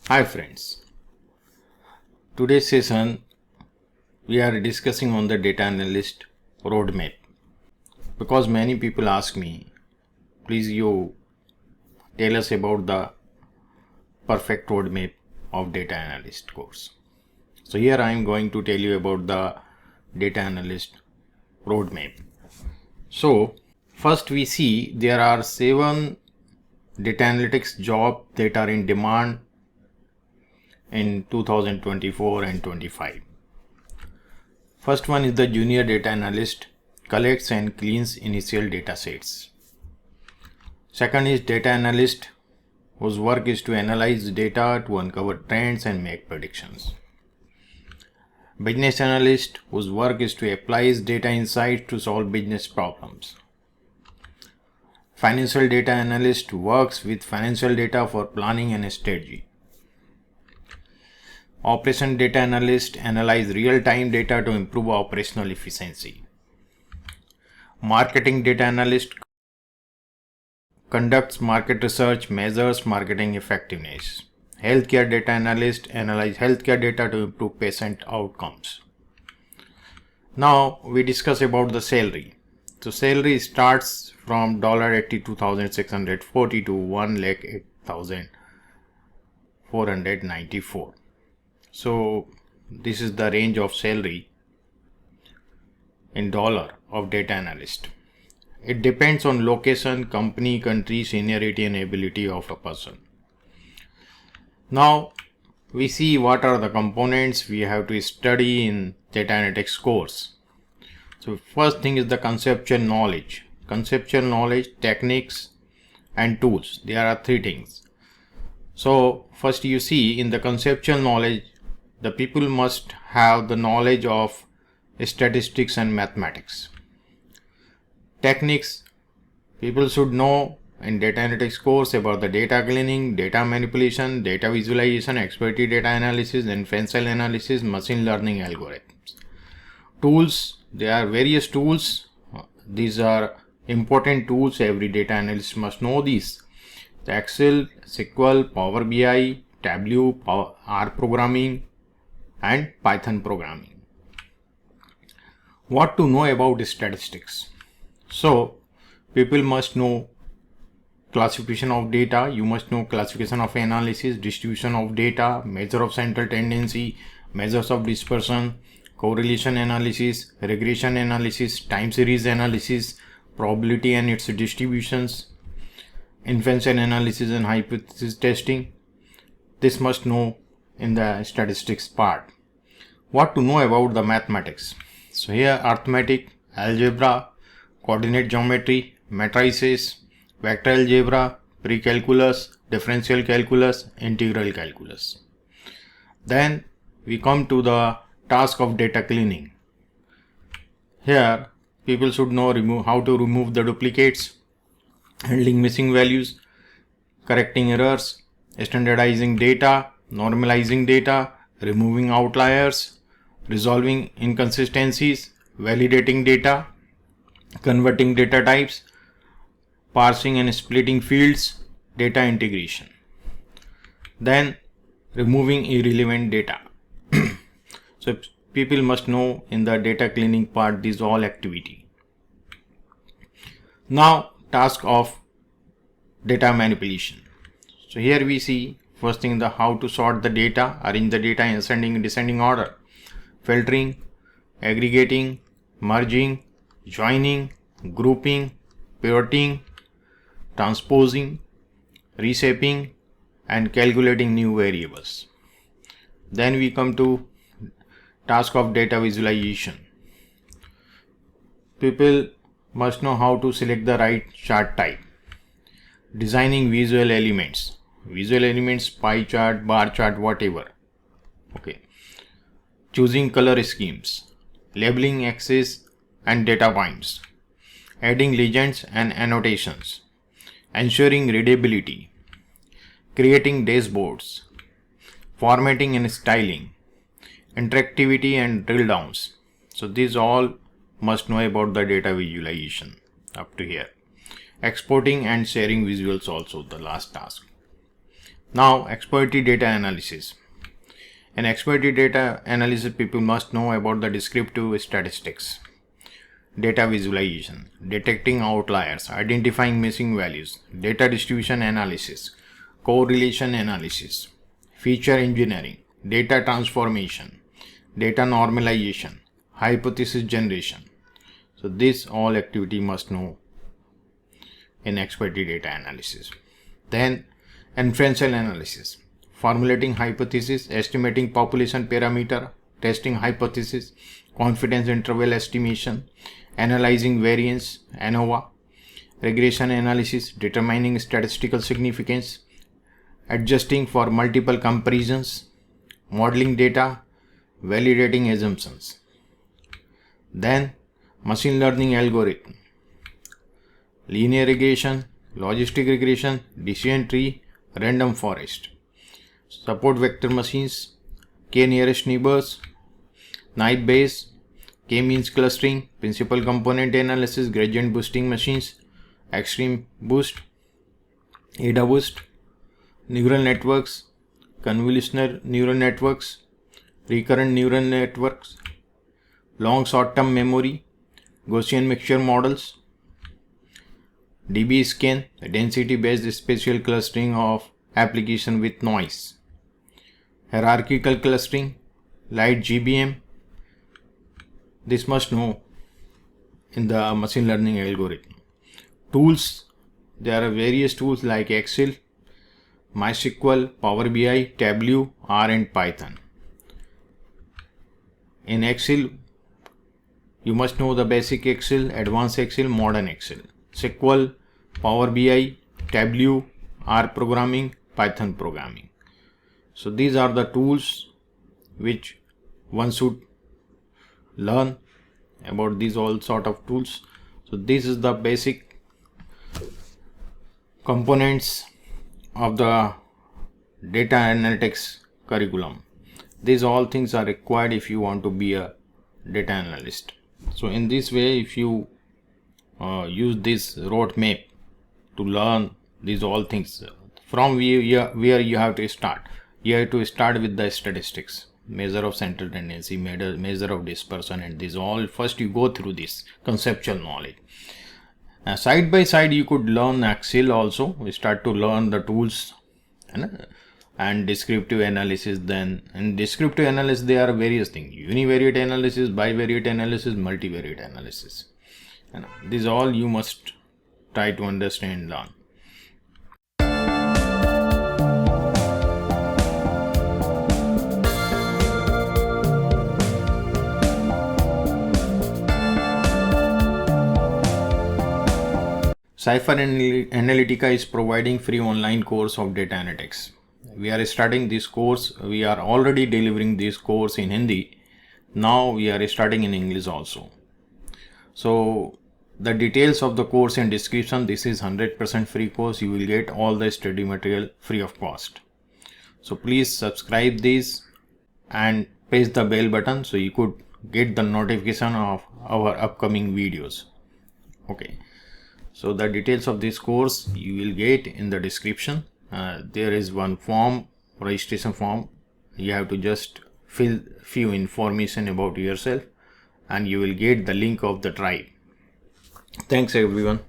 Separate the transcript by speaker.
Speaker 1: Hi friends, today's session we are discussing on the data analyst roadmap because many people ask me, please you tell us about the perfect roadmap of data analyst course. So here I am going to tell you about the data analyst roadmap. So first we see there are 7 data analytics jobs that are in demand in 2024 and 25. First one is the junior data analyst, collects and cleans initial data sets. Second is data analyst, whose work is to analyze data to uncover trends and make predictions. Business analyst, whose work is to apply data insights to solve business problems. Financial data analyst works with financial data for planning and strategy. Operation data analyst analyze real-time data to improve operational efficiency. Marketing data analyst conducts market research, measures marketing effectiveness. Healthcare data analyst analyze healthcare data to improve patient outcomes. Now we discuss about the salary. So salary starts from $82,640 to $108,494. So this is the range of salary in dollar of data analyst. It depends on location, company, country, seniority and ability of a person. Now we see what are the components we have to study in data analytics course. So first thing is the conceptual knowledge. Conceptual knowledge, techniques and tools. There are 3 things. So first you see in the conceptual knowledge, the people must have the knowledge of statistics and mathematics. Techniques, people should know in data analytics course about the data cleaning, data manipulation, data visualization, expertise data analysis, inferential analysis, machine learning algorithms. Tools, there are various tools. These are important tools. Every data analyst must know these. The Excel, SQL, Power BI, Tableau, R programming and Python programming. What to know about statistics? So people must know classification of data, you must know classification of analysis, distribution of data, measure of central tendency, measures of dispersion, correlation analysis, regression analysis, time series analysis, probability and its distributions, inferential analysis and hypothesis testing. This must know in the statistics part. What to know about the mathematics? So here arithmetic, algebra, coordinate geometry, matrices, vector algebra, pre-calculus, differential calculus, integral calculus. Then we come to the task of data cleaning. Here people should know how to remove the duplicates, handling missing values, correcting errors, standardizing data, normalizing data, removing outliers, resolving inconsistencies, validating data, converting data types, parsing and splitting fields, data integration. Then removing irrelevant data. So people must know in the data cleaning part these all activity. Now task of data manipulation. So here we see first thing the how to sort the data, arrange the data in ascending and descending order, filtering, aggregating, merging, joining, grouping, pivoting, transposing, reshaping and calculating new variables. Then we come to task of data visualization. People must know how to select the right chart type, designing visual elements, pie chart, bar chart, whatever. Okay. Choosing color schemes, labeling axes and data points, adding legends and annotations, ensuring readability, creating dashboards, formatting and styling, interactivity and drill downs. So these all must know about the data visualization up to here. Exporting and sharing visuals also the last task. Now, exploratory data analysis. In exploratory data analysis, people must know about the descriptive statistics, data visualization, detecting outliers, identifying missing values, data distribution analysis, correlation analysis, feature engineering, data transformation, data normalization, hypothesis generation. So this all activity must know in exploratory data analysis. Then inferential analysis, formulating hypothesis, estimating population parameter, testing hypothesis, confidence interval estimation, analyzing variance, ANOVA, regression analysis, determining statistical significance, adjusting for multiple comparisons, modeling data, validating assumptions. Then machine learning algorithm, linear regression, logistic regression, decision tree, random forest, support vector machines, k nearest neighbors, naive Bayes, k means clustering, principal component analysis, gradient boosting machines, extreme boost, ADA boost, neural networks, convolutional neural networks, recurrent neural networks, long short-term memory, Gaussian mixture models, DB-scan, density-based spatial clustering of application with noise, hierarchical clustering, light GBM. This must know in the machine learning algorithm. Tools, there are various tools like Excel, MySQL, Power BI, Tableau, R and Python. In Excel, you must know the basic Excel, advanced Excel, modern Excel. SQL, Power BI, Tableau, R programming, Python programming. So these are the tools which one should learn about, these all sort of tools. So this is the basic components of the data analytics curriculum. These all things are required if you want to be a data analyst. So in this way, if you use this roadmap to learn these all things, from where you have to start. You have to start with the statistics, measure of central tendency, measure of dispersion, and these all first you go through this conceptual knowledge. Side by side you could learn Excel also. We start to learn the tools and descriptive analysis. Then in descriptive analysis there are various things: univariate analysis, bivariate analysis, multivariate analysis. These all you must try to understand and learn. Cypher Analytica is providing free online course of data analytics. We are starting this course. We are already delivering this course in Hindi. Now we are starting in English also. So the details of the course in description. This is 100% free course. You will get all the study material free of cost. So please subscribe this and press the bell button so you could get the notification of our upcoming videos. Okay. So the details of this course you will get in the description. There is one form, registration form. You have to just fill few information about yourself and you will get the link of the tribe. Thanks everyone.